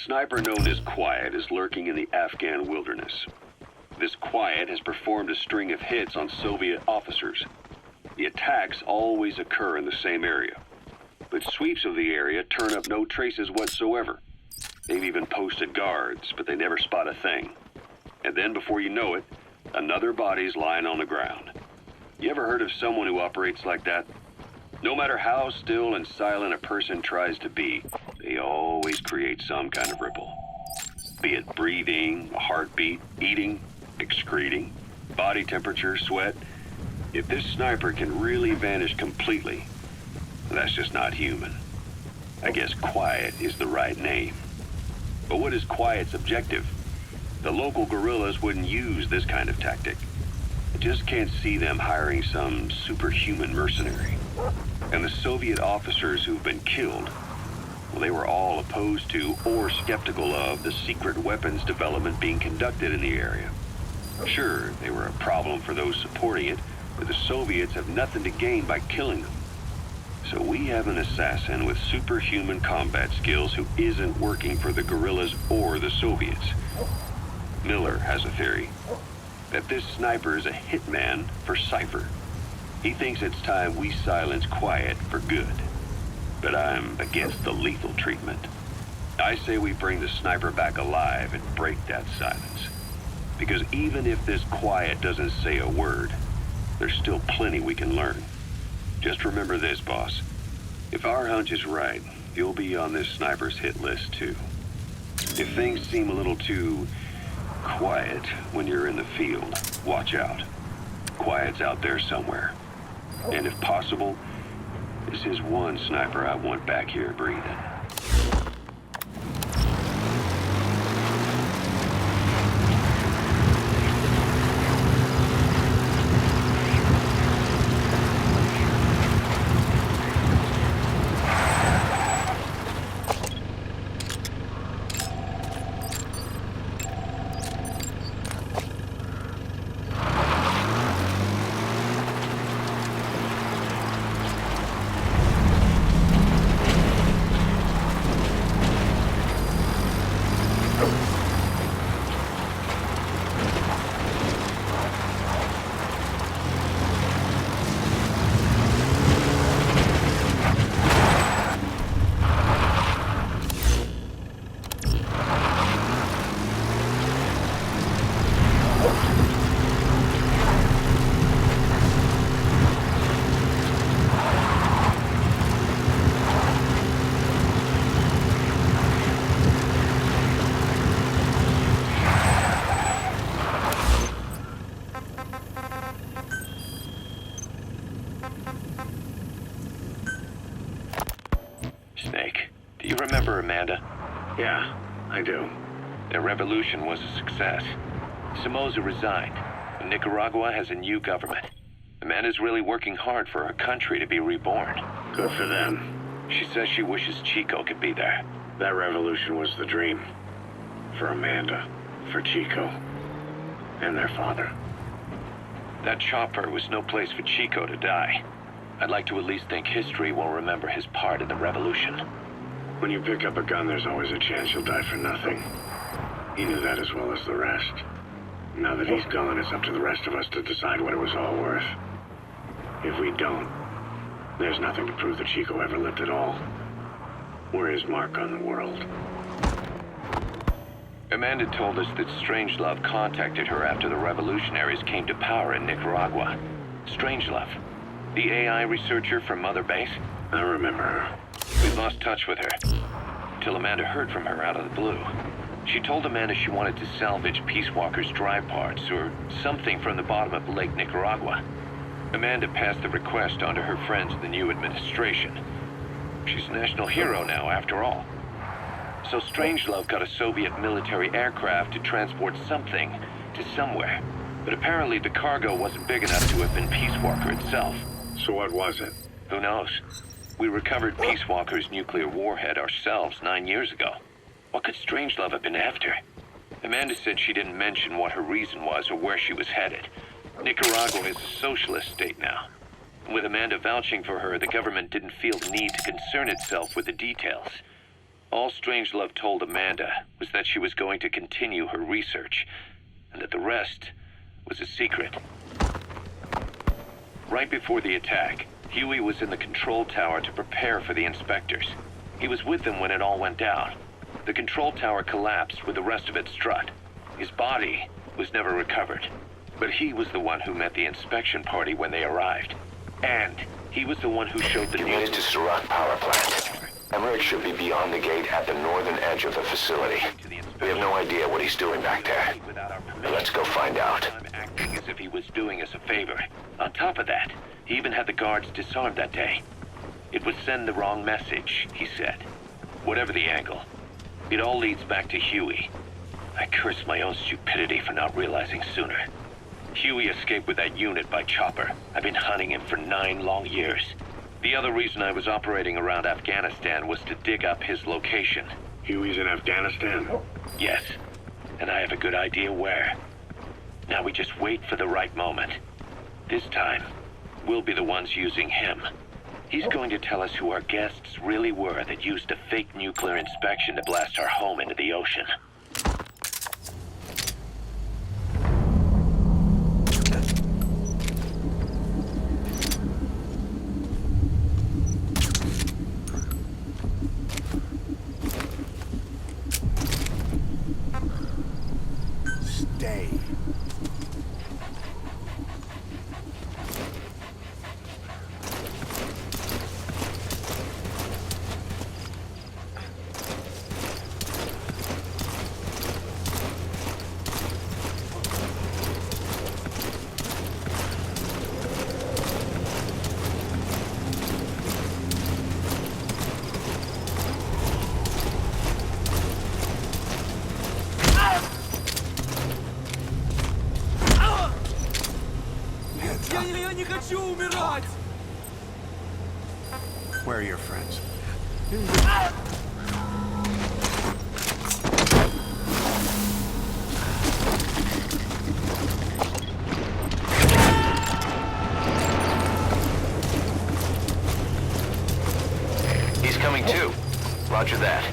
sniper known as Quiet is lurking in the Afghan wilderness. This Quiet has performed a string of hits on Soviet officers. The attacks always occur in the same area, but sweeps of the area turn up no traces whatsoever. They've even posted guards, but they never spot a thing. And then before you know it, another body's lying on the ground. You ever heard of someone who operates like that? No matter how still and silent a person tries to be, they always create some kind of ripple. Be it breathing, a heartbeat, eating, excreting, body temperature, sweat. If this sniper can really vanish completely, that's just not human. I guess Quiet is the right name. But what is Quiet's objective? The local guerrillas wouldn't use this kind of tactic. I just can't see them hiring some superhuman mercenary. And the Soviet officers who've been killed, well, they were all opposed to or skeptical of the secret weapons development being conducted in the area. Sure, they were a problem for those supporting it, but the Soviets have nothing to gain by killing them. So we have an assassin with superhuman combat skills who isn't working for the guerrillas or the Soviets. Miller has a theory that this sniper is a hitman for Cypher. He thinks it's time we silence Quiet for good. But I'm against the lethal treatment. I say we bring the sniper back alive and break that silence. Because even if this Quiet doesn't say a word, there's still plenty we can learn. Just remember this, boss. If our hunch is right, you'll be on this sniper's hit list too. If things seem a little too quiet when you're in the field, watch out. Quiet's out there somewhere. And if possible, this is one sniper I want back here breathing. Snake, do you remember Amanda? Yeah, I do. Their revolution was a success. Somoza resigned, and Nicaragua has a new government. Amanda's really working hard for her country to be reborn. Good for them. She says she wishes Chico could be there. That revolution was the dream. For Amanda, for Chico, and their father. That chopper was no place for Chico to die. I'd like to at least think history will remember his part in the revolution. When you pick up a gun, there's always a chance you'll die for nothing. He knew that as well as the rest. Now that he's gone, it's up to the rest of us to decide what it was all worth. If we don't, there's nothing to prove that Chico ever lived at all. We're his mark on the world. Amanda told us that Strangelove contacted her after the revolutionaries came to power in Nicaragua. Strangelove, the AI researcher from Mother Base? I remember her. We lost touch with her, till Amanda heard from her out of the blue. She told Amanda she wanted to salvage Peace Walker's drive parts or something from the bottom of Lake Nicaragua. Amanda passed the request on to her friends in the new administration. She's a national hero now, after all. So Strangelove got a Soviet military aircraft to transport something to somewhere. But apparently the cargo wasn't big enough to have been Peace Walker itself. So what was it? Who knows? We recovered Peace Walker's nuclear warhead ourselves 9 years ago. What could Strangelove have been after? Amanda said she didn't mention what her reason was or where she was headed. Nicaragua is a socialist state now. With Amanda vouching for her, the government didn't feel the need to concern itself with the details. All Strangelove told Amanda was that she was going to continue her research, and that the rest was a secret. Right before the attack, Huey was in the control tower to prepare for the inspectors. He was with them when it all went down. The control tower collapsed with the rest of it struck. His body was never recovered, but he was the one who met the inspection party when they arrived. And he was the one who showed the You made it to Surat Power Plant. Emmerich should be beyond the gate at the northern edge of the facility. We have no idea what he's doing back there. Let's go find out. I'm acting as if he was doing us a favor. On top of that, he even had the guards disarmed that day. It would send the wrong message, he said. Whatever the angle, it all leads back to Huey. I curse my own stupidity for not realizing sooner. Huey escaped with that unit by chopper. I've been hunting him for 9 long years. The other reason I was operating around Afghanistan was to dig up his location. Huey's in Afghanistan? Yes, and I have a good idea where. Now we just wait for the right moment. This time, we'll be the ones using him. He's going to tell us who our guests really were that used a fake nuclear inspection to blast our home into the ocean. Stay. Я не хочу умирать! Where are your friends? He's coming too. Roger that.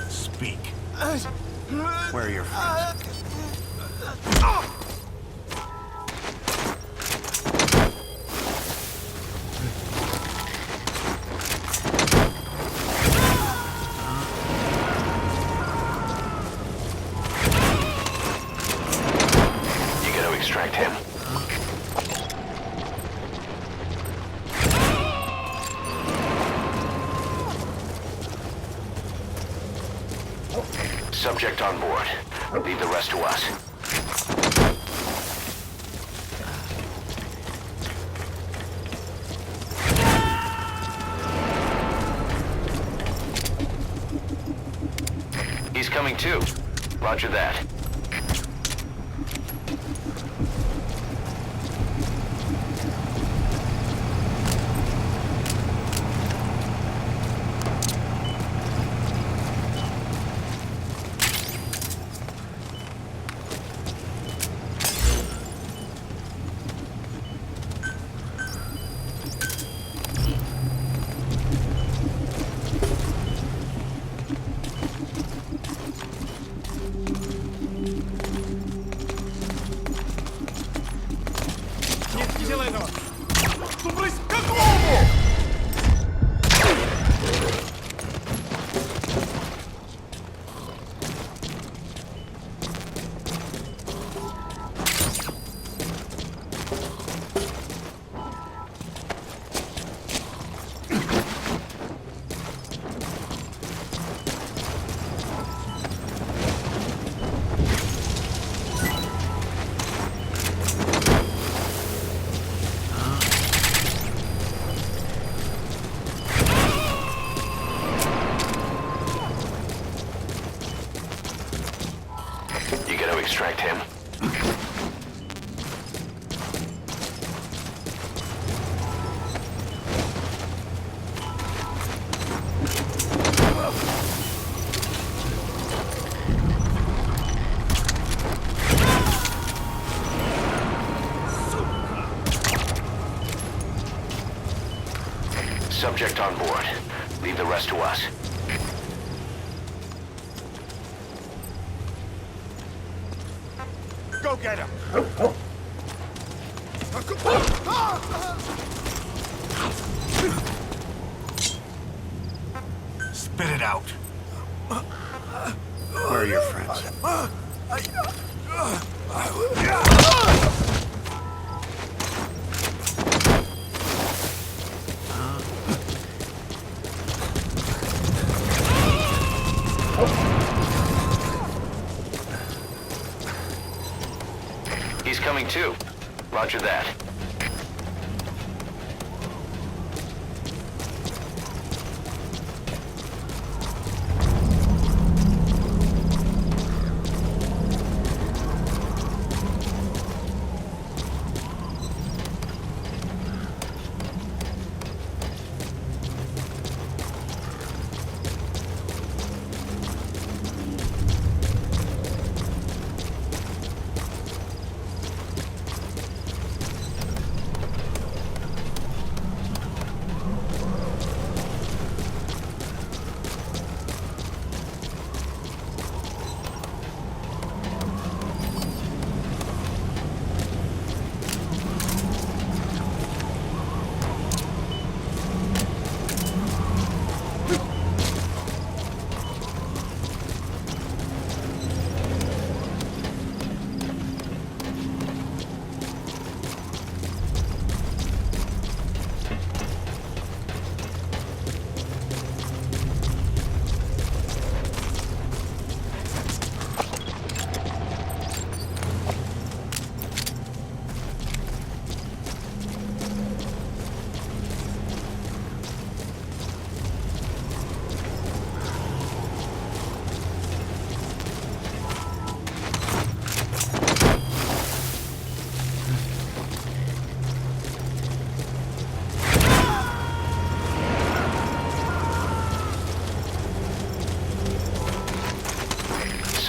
Speak. Where are your friends? You gotta extract him. Subject on board. Leave the rest to us. He's coming too. Roger that. Subject on board. Leave the rest to us. Go get him! Spit it out. Where are your friends? He's coming too. Roger that.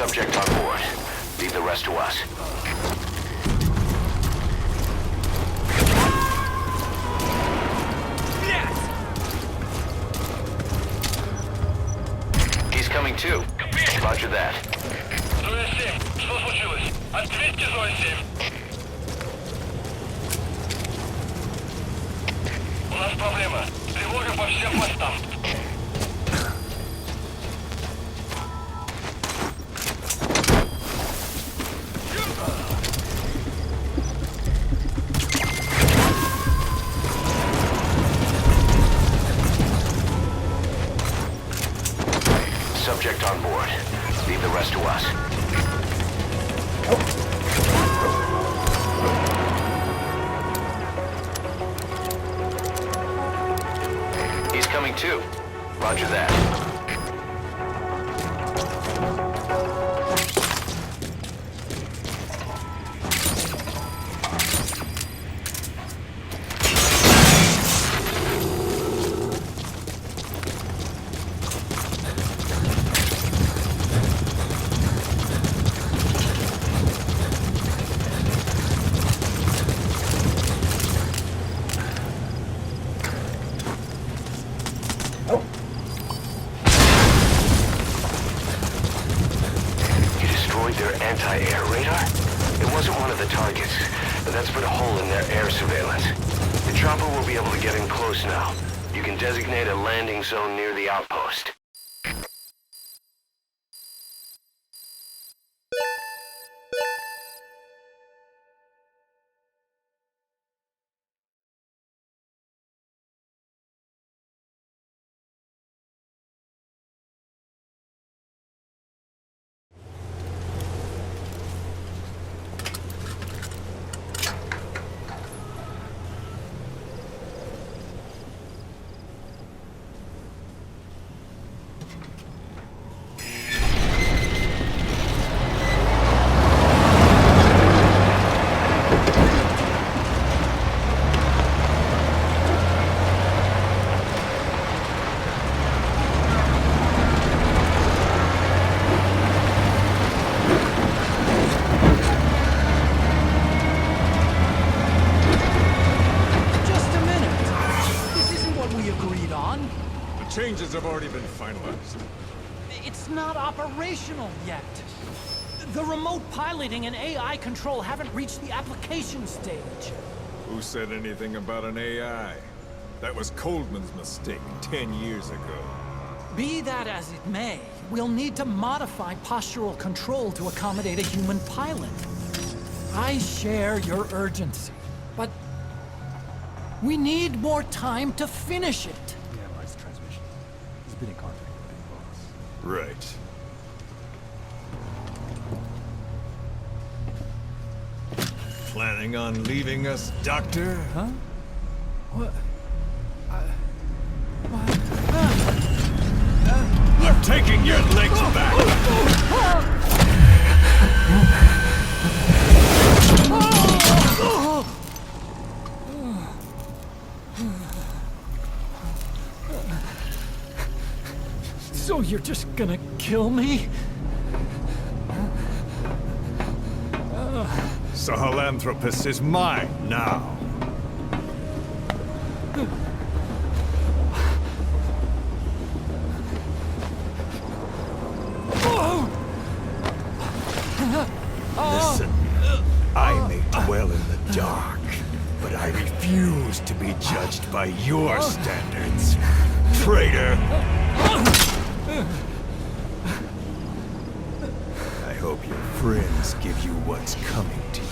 Subject on board. Leave the rest to us. He's coming too. Roger that. Зоя 7, что случилось? Ответьте, Зоя 7. У нас проблема. Тревога по всем постам. Subject on board. Leave the rest to us. He's coming too. Roger that. Their anti-air radar? It wasn't one of the targets, but that's put a hole in their air surveillance. The chopper will be able to get in close now. You can designate a landing zone near the outpost. Changes have already been finalized. It's not operational yet. The remote piloting and AI control haven't reached the application stage. Who said anything about an AI? That was Coldman's mistake 10 years ago. Be that as it may, we'll need to modify postural control to accommodate a human pilot. I share your urgency, but we need more time to finish it. We analyzed the transmission. He's been in contact with Big Boss. Right. Planning on leaving us, Doctor? Huh? What? I'm taking your legs back! So you're just gonna kill me? Sahelanthropus is mine now. Listen, I may dwell in the dark, but I refuse to be judged by your standards, traitor! I hope your friends give you what's coming to you.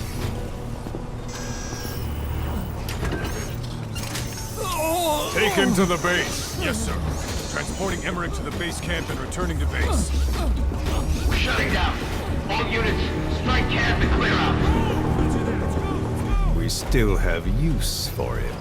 Take him to the base. Yes, sir. Transporting Emmerich to the base camp and returning to base. We're shutting down. All units, strike camp and clear out. We still have use for him.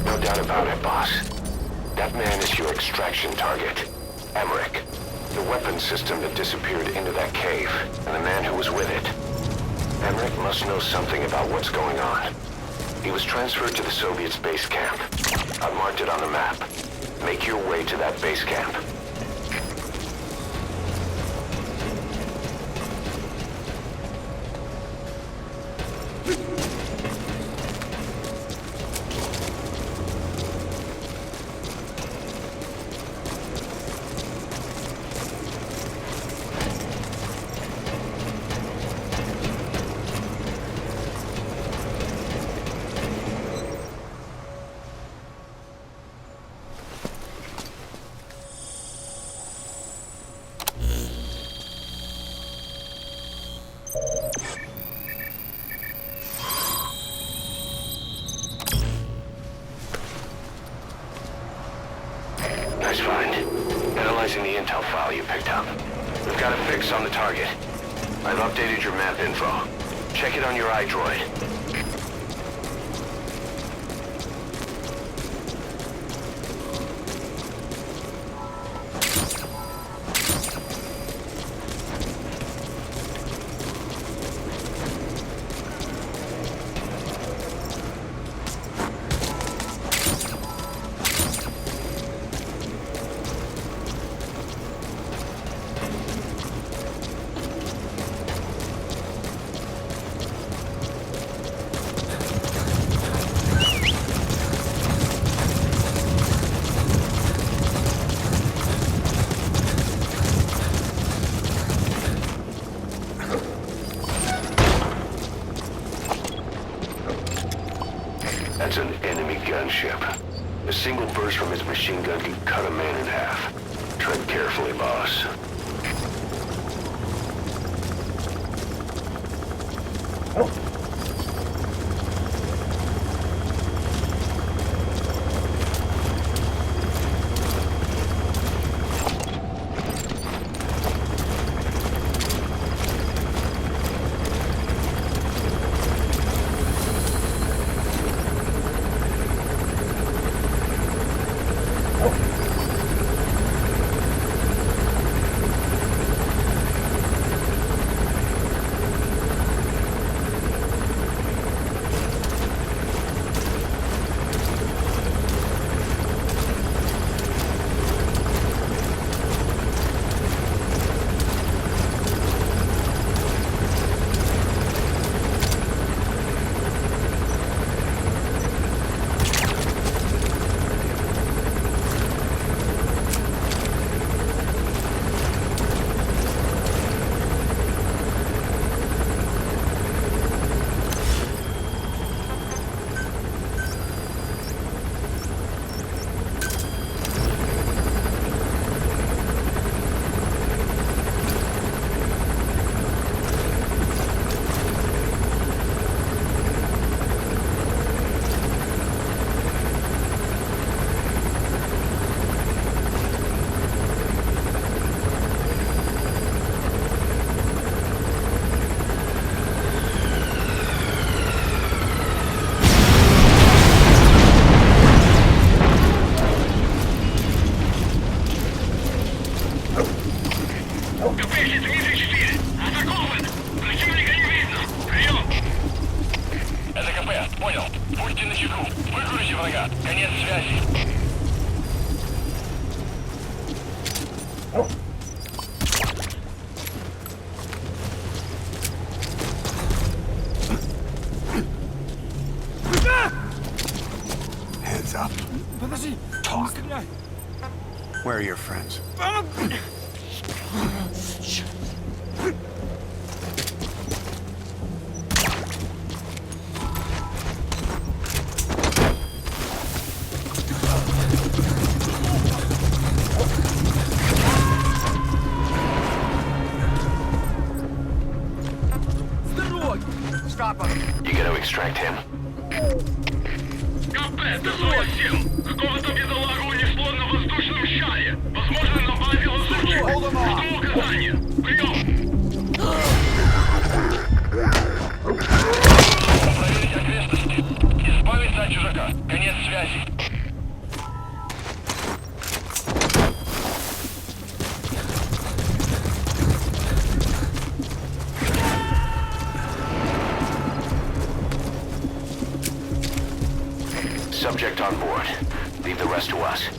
No doubt about it, boss. That man is your extraction target. Emmerich. The weapon system that disappeared into that cave, and the man who was with it. Emmerich must know something about what's going on. He was transferred to the Soviets' base camp. I've marked it on the map. Make your way to that base camp. Nice find. Analyzing the intel file you picked up. We've got a fix on the target. I've updated your map info. Check it on your iDroid. single burst from his machine gun can cut a man in half. Tread carefully, boss. Hands up. Talk. Where are your friends? Stop him. You gotta extract him. КП, ТЗО сел. Какого-то бедолагу унесло на воздушном шаре. Возможно, на базе лазутчик. Жду указания. Прием. Проверить окрестности. Избавиться от чужака. Конец связи. Subject on board. Leave the rest to us.